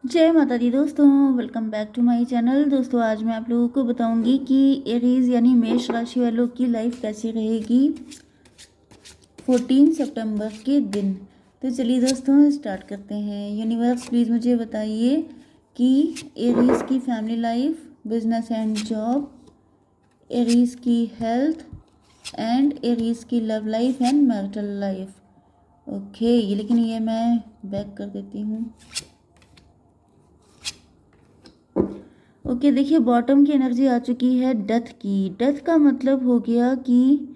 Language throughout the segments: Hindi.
जय माता दी दोस्तों, welcome back to my channel. दोस्तों आज मैं आप लोगों को बताऊंगी कि एरीज यानी मेष राशि वालों की लाइफ कैसी रहेगी 14 सितंबर के दिन। तो चलिए दोस्तों स्टार्ट करते हैं। यूनिवर्स प्लीज़ मुझे बताइए कि एरीज की family life, business and job, Aries की हेल्थ एंड एरीज की love life and marital life. Okay, लेकिन ये मैं बैक कर देती हूँ। ओके देखिए, बॉटम की एनर्जी आ चुकी है डेथ की। डेथ का मतलब हो गया कि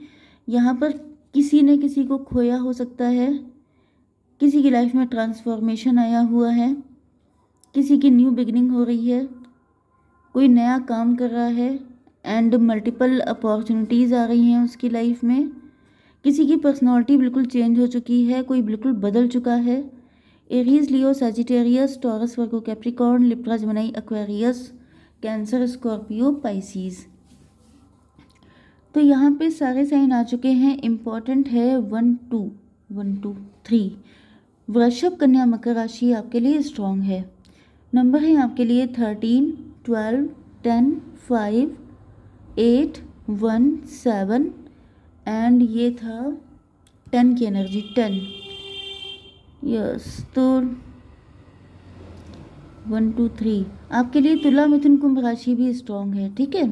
यहाँ पर किसी ने किसी को खोया हो सकता है, किसी की लाइफ में ट्रांसफॉर्मेशन आया हुआ है, किसी की न्यू बिगिनिंग हो रही है, कोई नया काम कर रहा है एंड मल्टीपल अपॉर्चुनिटीज़ आ रही हैं उसकी लाइफ में। किसी की पर्सनालिटी बिल्कुल चेंज हो चुकी है, कोई बिल्कुल बदल चुका है। Aries, Leo, Sagittarius, Taurus, Virgo, Capricorn, Libra, Gemini, Aquarius, Cancer, Scorpio, Pisces. तो यहाँ पे सारे साइन आ चुके हैं। इम्पॉर्टेंट है 1 2 वृषभ, कन्या, मकर राशि आपके लिए स्ट्रॉन्ग है। नंबर है आपके लिए 13, 12, 10, 5, 8, 1, 7 एंड ये था 10 की एनर्जी 10। यस, तो 1 2 3 आपके लिए तुला, मिथुन, कुंभ राशि भी स्ट्रॉन्ग है। ठीक है,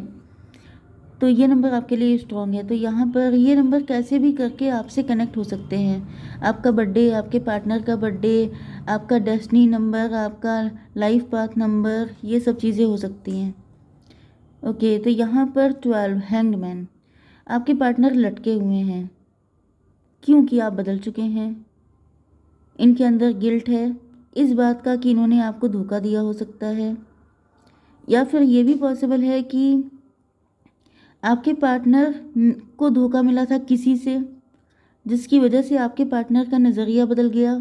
तो ये नंबर आपके लिए स्ट्रॉन्ग है। तो यहाँ पर ये नंबर कैसे भी करके आपसे कनेक्ट हो सकते हैं। आपका बर्थडे, आपके पार्टनर का बर्थडे, आपका डेस्टिनी नंबर, आपका लाइफ पाथ नंबर, ये सब चीज़ें हो सकती हैं। ओके, तो यहाँ पर 12, हैंग्ड मैन। आपके पार्टनर लटके हुए हैं क्योंकि आप बदल चुके हैं। इनके अंदर गिल्ट है इस बात का कि इन्होंने आपको धोखा दिया हो सकता है, या फिर ये भी पॉसिबल है कि आपके पार्टनर को धोखा मिला था किसी से, जिसकी वजह से आपके पार्टनर का नज़रिया बदल गया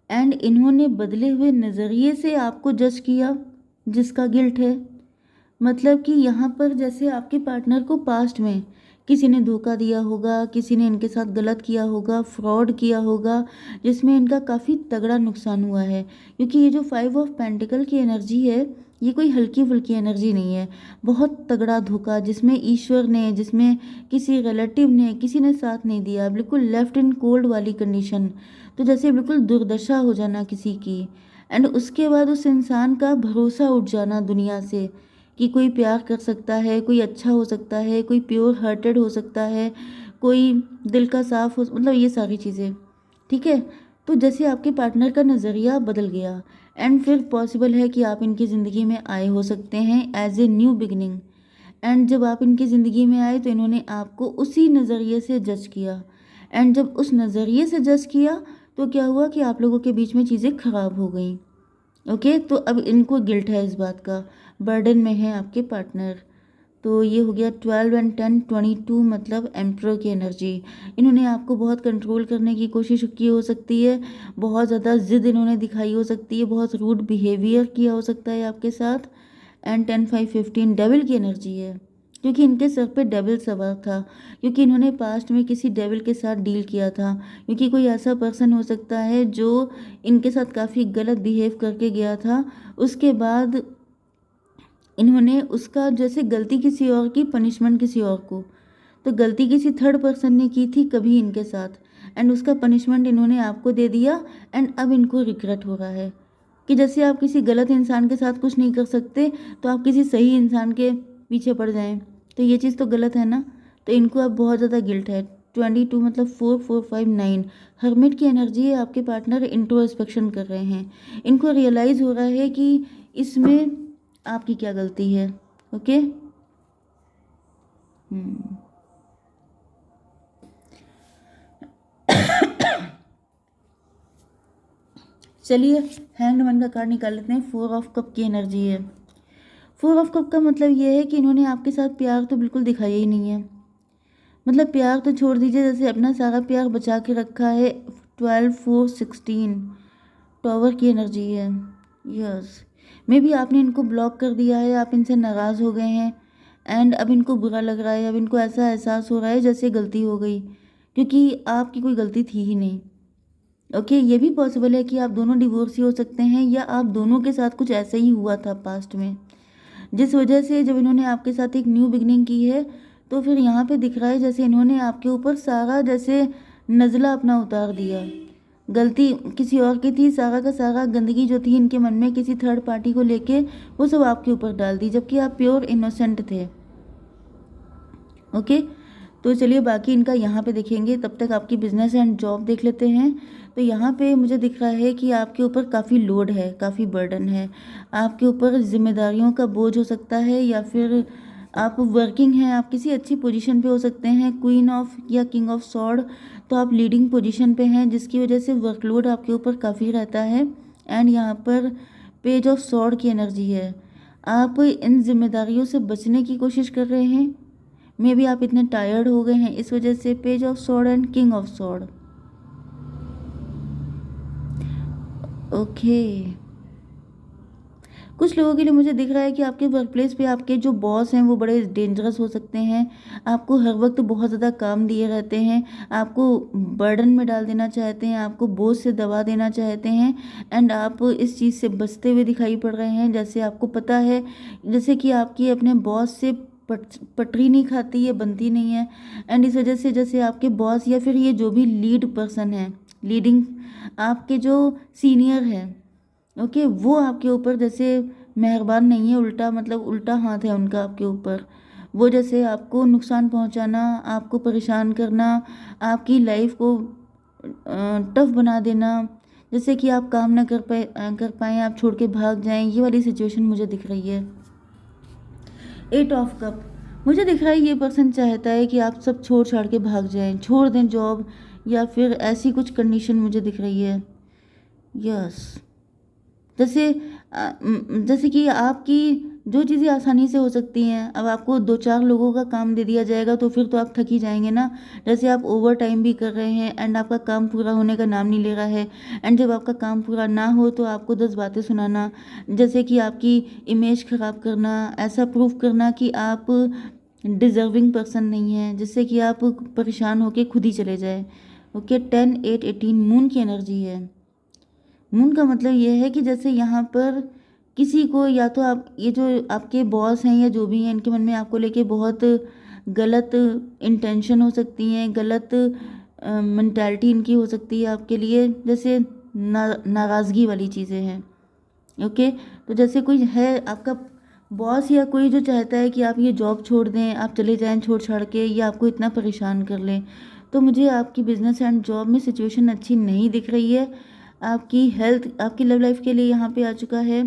एंड इन्होंने बदले हुए नज़रिए से आपको जज किया, जिसका गिल्ट है। मतलब कि यहाँ पर जैसे आपके पार्टनर को पास्ट में किसी ने धोखा दिया होगा, किसी ने इनके साथ गलत किया होगा, फ्रॉड किया होगा, जिसमें इनका काफ़ी तगड़ा नुकसान हुआ है। क्योंकि ये जो 5 ऑफ पेंटिकल की एनर्जी है, ये कोई हल्की फुल्की एनर्जी नहीं है। बहुत तगड़ा धोखा, जिसमें ईश्वर ने, जिसमें किसी रिलेटिव ने, किसी ने साथ नहीं दिया, बिल्कुल लेफ्ट इन कोल्ड वाली कंडीशन। तो जैसे बिल्कुल दुर्दशा हो जाना किसी की, एंड उसके बाद उस इंसान का भरोसा उठ जाना दुनिया से कि कोई प्यार कर सकता है, कोई अच्छा हो सकता है, कोई प्योर हार्टेड हो सकता है, कोई दिल का साफ हो, मतलब ये सारी चीज़ें। ठीक है, तो जैसे आपके पार्टनर का नज़रिया बदल गया एंड फिर पॉसिबल है कि आप इनकी ज़िंदगी में आए हो सकते हैं as a new beginning. And जब आप इनकी ज़िंदगी में आए तो इन्होंने आपको उसी नज़रिए से जज किया, एंड जब उस नज़रिए से जज किया तो क्या हुआ कि आप लोगों के बीच में चीज़ें खराब हो गई। ओके, तो अब इनको गिल्ट है इस बात का, बर्डन में है आपके पार्टनर। तो ये हो गया 12 एंड 10, 22, मतलब एम्परर की एनर्जी। इन्होंने आपको बहुत कंट्रोल करने की कोशिश की हो सकती है, बहुत ज़्यादा ज़िद इन्होंने दिखाई हो सकती है, बहुत रूड बिहेवियर किया हो सकता है आपके साथ। एंड 10, 5, 15 डेविल की एनर्जी है, क्योंकि इनके सर पे डेविल सवार था, क्योंकि इन्होंने पास्ट में किसी डेविल के साथ डील किया था। क्योंकि कोई ऐसा पर्सन हो सकता है जो इनके साथ काफ़ी गलत बिहेव करके गया था, उसके बाद इन्होंने उसका जैसे गलती किसी और की, पनिशमेंट किसी और को। तो गलती किसी थर्ड पर्सन ने की थी कभी इनके साथ, एंड उसका पनिशमेंट इन्होंने आपको दे दिया, एंड अब इनको रिग्रेट हो रहा है कि जैसे आप किसी गलत इंसान के साथ कुछ नहीं कर सकते तो आप किसी सही इंसान के पीछे पड़ जाएं, तो ये चीज़ तो गलत है ना। तो इनको अब बहुत ज़्यादा गिल्ट है। 22 मतलब 4, 4, 5, 9 हर्मिट की एनर्जी है। आपके पार्टनर इंट्रोस्पेक्शन कर रहे हैं, इनको रियलाइज़ हो रहा है कि इसमें आपकी क्या गलती है। ओके, चलिए हैंग्ड मैन का कार्ड निकाल लेते हैं। 4 ऑफ कप की एनर्जी है। 4 ऑफ कप का मतलब ये है कि इन्होंने आपके साथ प्यार तो बिल्कुल दिखाया ही नहीं है। मतलब प्यार तो छोड़ दीजिए, जैसे अपना सारा प्यार बचा के रखा है। 12, 4, 16 टॉवर की एनर्जी है। यस, मे बी आपने इनको ब्लॉक कर दिया है, आप इनसे नाराज़ हो गए हैं एंड अब इनको बुरा लग रहा है। अब इनको ऐसा एहसास हो रहा है जैसे गलती हो गई, क्योंकि आपकी कोई गलती थी ही नहीं। ओके, ये भी पॉसिबल है कि आप दोनों डिवोर्सी हो सकते हैं, या आप दोनों के साथ कुछ ऐसा ही हुआ था पास्ट में, जिस वजह से जब इन्होंने आपके साथ एक न्यू बिगनिंग की है, तो फिर यहाँ पे दिख रहा है जैसे इन्होंने आपके ऊपर सारा जैसे नज़ला अपना उतार दिया। गलती किसी और की थी, सारा का सारा गंदगी जो थी इनके मन में किसी थर्ड पार्टी को लेके, वो सब आपके ऊपर डाल दी, जबकि आप प्योर इनोसेंट थे। ओके, तो चलिए बाकी इनका यहाँ पे देखेंगे, तब तक आपकी बिजनेस एंड जॉब देख लेते हैं। तो यहाँ पे मुझे दिख रहा है कि आपके ऊपर काफ़ी लोड है, काफ़ी बर्डन है, आपके ऊपर जिम्मेदारियों का बोझ हो सकता है, या फिर आप वर्किंग हैं, आप किसी अच्छी पोजीशन पे हो सकते हैं, क्वीन ऑफ या किंग ऑफ सॉर्ड, तो आप लीडिंग पोजीशन पे हैं, जिसकी वजह से वर्कलोड आपके ऊपर काफ़ी रहता है। एंड यहाँ पर पेज ऑफ सॉर्ड की एनर्जी है, आप इन जिम्मेदारियों से बचने की कोशिश कर रहे हैं, मे बी आप इतने टायर्ड हो गए हैं इस वजह से। Page of sword and king of sword. Okay, कुछ लोगों के लिए मुझे दिख रहा है कि आपके वर्क प्लेस पे आपके जो बॉस हैं वो बड़े डेंजरस हो सकते हैं, आपको हर वक्त बहुत ज़्यादा काम दिए रहते हैं, आपको बर्डन में डाल देना चाहते हैं, आपको बोझ से दबा देना चाहते हैं, एंड आप इस चीज़ से बचते हुए दिखाई पड़ रहे हैं। जैसे आपको पता है, जैसे कि आपकी अपने बॉस से पटरी नहीं खाती, ये बनती नहीं है, एंड इस वजह से जैसे आपके बॉस या फिर ये जो भी लीड पर्सन है, लीडिंग आपके जो सीनियर है, ओके, वो आपके ऊपर जैसे मेहरबान नहीं है, उल्टा मतलब उल्टा हाथ है उनका आपके ऊपर। वो जैसे आपको नुकसान पहुंचाना, आपको परेशान करना, आपकी लाइफ को टफ बना देना, जैसे कि आप काम ना कर पाएँ, आप छोड़ के भाग जाएं, ये वाली सिचुएशन मुझे दिख रही है। 8 ऑफ कप, मुझे दिख रहा है ये पर्सन चाहता है कि आप सब छोड़ छाड़ के भाग जाएं, छोड़ दें जॉब, या फिर ऐसी कुछ कंडीशन मुझे दिख रही है। यस, जैसे जैसे कि आपकी जो चीज़ें आसानी से हो सकती हैं, अब आपको 2-4 लोगों का काम दे दिया जाएगा तो फिर तो आप थक ही जाएंगे ना। जैसे आप ओवर टाइम भी कर रहे हैं एंड आपका काम पूरा होने का नाम नहीं ले रहा है, एंड जब आपका काम पूरा ना हो तो आपको 10 बातें सुनाना, जैसे कि आपकी इमेज ख़राब करना, ऐसा प्रूफ करना कि आप डिज़र्विंग पर्सन नहीं हैं, जिससे कि आप परेशान होकर खुद ही चले जाए। ओके, 10, 8, 18 मून की एनर्जी है। मून का मतलब ये है कि जैसे यहाँ पर किसी को, या तो आप ये जो आपके बॉस हैं या जो भी हैं, इनके मन में आपको लेके बहुत गलत इंटेंशन हो सकती हैं, गलत मेंटालिटी इनकी हो सकती है आपके लिए, जैसे नाराज़गी वाली चीज़ें हैं। ओके, तो जैसे कोई है आपका बॉस या कोई जो चाहता है कि आप ये जॉब छोड़ दें, आप चले जाएं छोड़ छाड़ के, या आपको इतना परेशान कर लें, तो मुझे आपकी बिजनेस एंड जॉब में सिचुएशन अच्छी नहीं दिख रही है। आपकी हेल्थ, आपकी लव लाइफ के लिए यहाँ पे आ चुका है।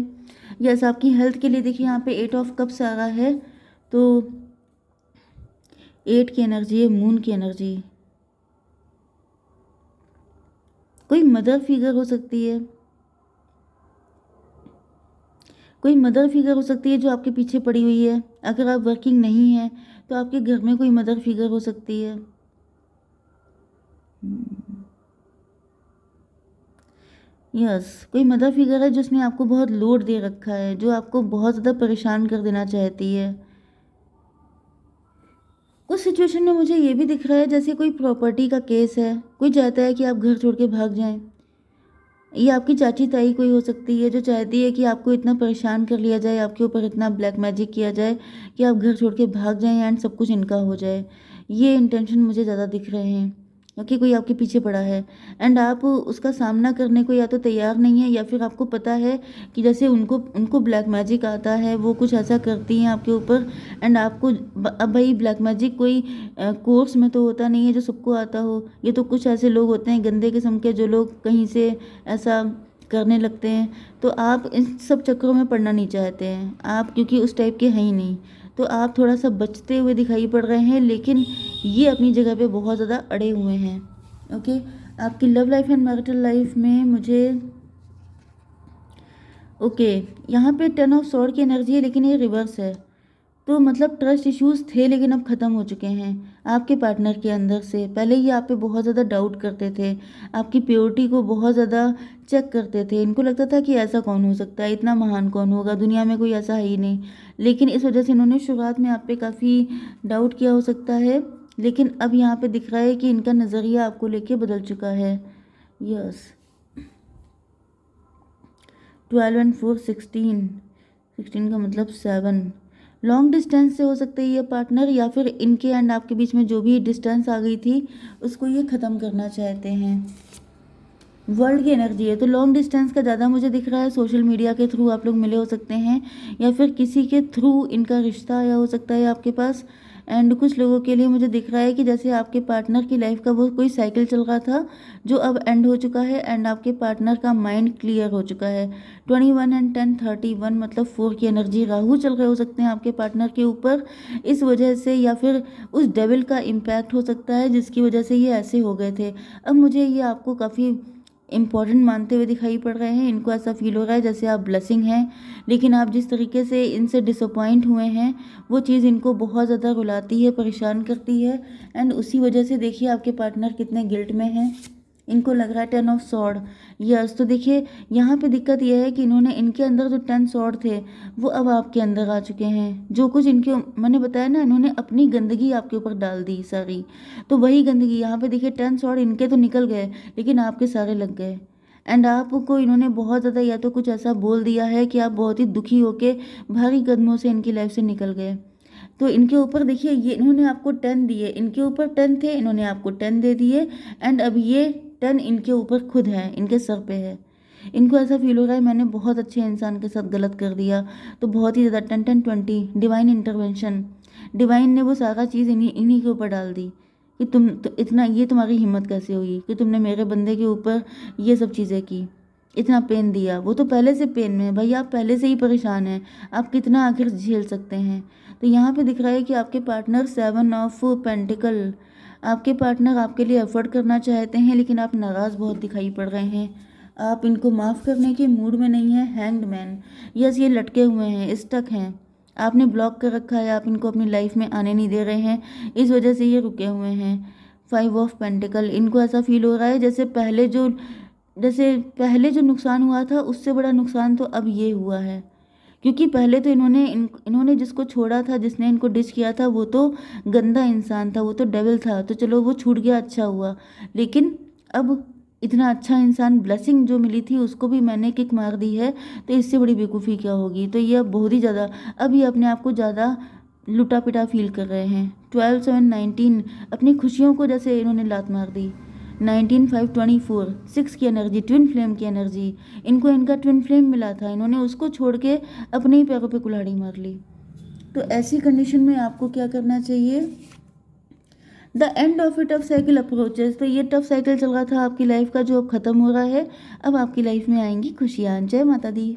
यस, आपकी हेल्थ के लिए देखिए यहाँ पे 8 ऑफ कप्स आ रहा है, तो 8 की एनर्जी है, मून की एनर्जी। कोई मदर फिगर हो सकती है, कोई मदर फिगर हो सकती है जो आपके पीछे पड़ी हुई है। अगर आप वर्किंग नहीं हैं तो आपके घर में कोई मदर फिगर हो सकती है। यस, कोई मदर फिगर है जिसने आपको बहुत लोड दे रखा है, जो आपको बहुत ज़्यादा परेशान कर देना चाहती है। कुछ सिचुएशन में मुझे ये भी दिख रहा है जैसे कोई प्रॉपर्टी का केस है, कोई चाहता है कि आप घर छोड़ के भाग जाएं। ये आपकी चाची ताई कोई हो सकती है जो चाहती है कि आपको इतना परेशान कर लिया जाए, आपके ऊपर इतना ब्लैक मैजिक किया जाए कि आप घर छोड़ के भाग जाएं एंड सब कुछ इनका हो जाए। ये इंटेंशन मुझे ज़्यादा दिख रहे हैं, क्योंकि कोई आपके पीछे पड़ा है एंड आप उसका सामना करने को या तो तैयार नहीं है, या फिर आपको पता है कि जैसे उनको उनको ब्लैक मैजिक आता है, वो कुछ ऐसा करती हैं आपके ऊपर, एंड आपको अब भाई ब्लैक मैजिक कोई कोर्स में तो होता नहीं है जो सबको आता हो। ये तो कुछ ऐसे लोग होते हैं गंदे किस्म के, जो लोग कहीं से ऐसा करने लगते हैं। तो आप इन सब चक्करों में पड़ना नहीं चाहते हैं आप, क्योंकि उस टाइप के हैं ही नहीं, तो आप थोड़ा सा बचते हुए दिखाई पड़ रहे हैं, लेकिन ये अपनी जगह पे बहुत ज़्यादा अड़े हुए हैं। ओके, आपकी love life and marital life में मुझे ओके यहाँ पे 10 ऑफ सॉर्ड की एनर्जी है, लेकिन ये रिवर्स है, तो मतलब ट्रस्ट इश्यूज थे लेकिन अब ख़त्म हो चुके हैं आपके पार्टनर के अंदर से। पहले ये आप पे बहुत ज़्यादा डाउट करते थे, आपकी प्योरिटी को बहुत ज़्यादा चेक करते थे, इनको लगता था कि ऐसा कौन हो सकता है, इतना महान कौन होगा, दुनिया में कोई ऐसा है ही नहीं। लेकिन इस वजह से इन्होंने शुरुआत में आप पे काफ़ी डाउट किया हो सकता है, लेकिन अब यहाँ पे दिख रहा है कि इनका नज़रिया आपको लेके बदल चुका है। यस 12 एंड 4 16, 16 का मतलब 7। लॉन्ग डिस्टेंस से हो सकता है ये पार्टनर, या फिर इनके एंड आपके बीच में जो भी डिस्टेंस आ गई थी उसको ये ख़त्म करना चाहते हैं। वर्ल्ड की एनर्जी है तो लॉन्ग डिस्टेंस का ज़्यादा मुझे दिख रहा है। सोशल मीडिया के थ्रू आप लोग मिले हो सकते हैं, या फिर किसी के थ्रू इनका रिश्ता आया हो सकता है आपके पास। एंड कुछ लोगों के लिए मुझे दिख रहा है कि जैसे आपके पार्टनर की लाइफ का वो कोई साइकिल चल रहा था जो अब एंड हो चुका है, एंड आपके पार्टनर का माइंड क्लियर हो चुका है। 21 एंड 10 31 मतलब 4 की एनर्जी, राहु चल रहे हो सकते हैं आपके पार्टनर के ऊपर इस वजह से, या फिर उस डेविल का इम्पैक्ट हो सकता है जिसकी वजह से ये ऐसे हो गए थे। अब मुझे ये आपको काफ़ी इम्पॉर्टेंट मानते हुए दिखाई पड़ रहे हैं। इनको ऐसा फील हो रहा है जैसे आप ब्लेसिंग हैं, लेकिन आप जिस तरीके से इनसे डिसअपॉइंट हुए हैं वो चीज़ इनको बहुत ज़्यादा रुलाती है, परेशान करती है। एंड उसी वजह से देखिए आपके पार्टनर कितने गिल्ट में हैं। इनको लग रहा है 10 ऑफ सॉर्ड। यस, तो देखिए यहाँ पे दिक्कत यह है कि इन्होंने, इनके अंदर जो 10 सॉर्ड थे वो अब आपके अंदर आ चुके हैं। जो कुछ इनके, मैंने बताया ना, इन्होंने अपनी गंदगी आपके ऊपर डाल दी सारी, तो वही गंदगी यहाँ पे देखिए 10 सॉर्ड इनके तो निकल गए लेकिन आपके सारे लग गए। एंड आपको इन्होंने बहुत ज़्यादा या तो कुछ ऐसा बोल दिया है कि आप बहुत ही दुखी होके भारी कदमों से इनकी लाइफ से निकल गए। तो इनके ऊपर देखिए, ये इन्होंने आपको 10 दिए, इनके ऊपर 10 थे, इन्होंने आपको 10 दे दिए। एंड अब ये 10 इनके ऊपर खुद है, इनके सर पे है। इनको ऐसा फील हो रहा है मैंने बहुत अच्छे इंसान के साथ गलत कर दिया, तो बहुत ही ज़्यादा 10 10 20 डिवाइन इंटरवेंशन। डिवाइन ने वो सारा चीज़ इन्हीं इन्हीं के ऊपर डाल दी कि तुम तो इतना, ये तुम्हारी हिम्मत कैसे हुई कि तुमने मेरे बंदे के ऊपर ये सब चीज़ें की, इतना पेन दिया। वो तो पहले से पेन में है भाई, आप पहले से ही परेशान हैं, आप कितना आखिर झेल सकते हैं। तो यहाँ पे दिख रहा है कि आपके पार्टनर 7 ऑफ पेंटिकल, आपके पार्टनर आपके लिए एफर्ट करना चाहते हैं लेकिन आप नाराज़ बहुत दिखाई पड़ रहे हैं। आप इनको माफ़ करने के मूड में नहीं है। हैंग्ड मैन, यस, ये लटके हुए हैं, स्टक हैं, आपने ब्लॉक कर रखा है, आप इनको अपनी लाइफ में आने नहीं दे रहे हैं, इस वजह से ये रुके हुए हैं। 5 ऑफ पेंटिकल, इनको ऐसा फील हो रहा है जैसे पहले जो नुकसान हुआ था उससे बड़ा नुकसान तो अब ये हुआ है। क्योंकि पहले तो इन्होंने जिसको छोड़ा था, जिसने इनको डिच किया था, वो तो गंदा इंसान था, वो तो डेविल था, तो चलो वो छूट गया, अच्छा हुआ। लेकिन अब इतना अच्छा इंसान, ब्लेसिंग जो मिली थी उसको भी मैंने किक मार दी है, तो इससे बड़ी बेवकूफ़ी क्या होगी। तो ये अब बहुत ही ज़्यादा, अब ये अपने आप को ज़्यादा लुटा पिटा फील कर रहे हैं। 12 7 19 अपनी खुशियों को जैसे इन्होंने लात मार दी। 19 5 24 6 की एनर्जी, ट्विन फ्लेम की एनर्जी, इनको इनका ट्विन फ्लेम मिला था, इन्होंने उसको छोड़ के अपने ही पैरों पे कुल्हाड़ी मार ली। तो ऐसी कंडीशन में आपको क्या करना चाहिए? The end of A tough cycle approaches, तो ये टफ साइकिल चल रहा था आपकी लाइफ का जो अब खत्म हो रहा है, अब आपकी लाइफ में आएंगी खुशियाँ। जय माता दी।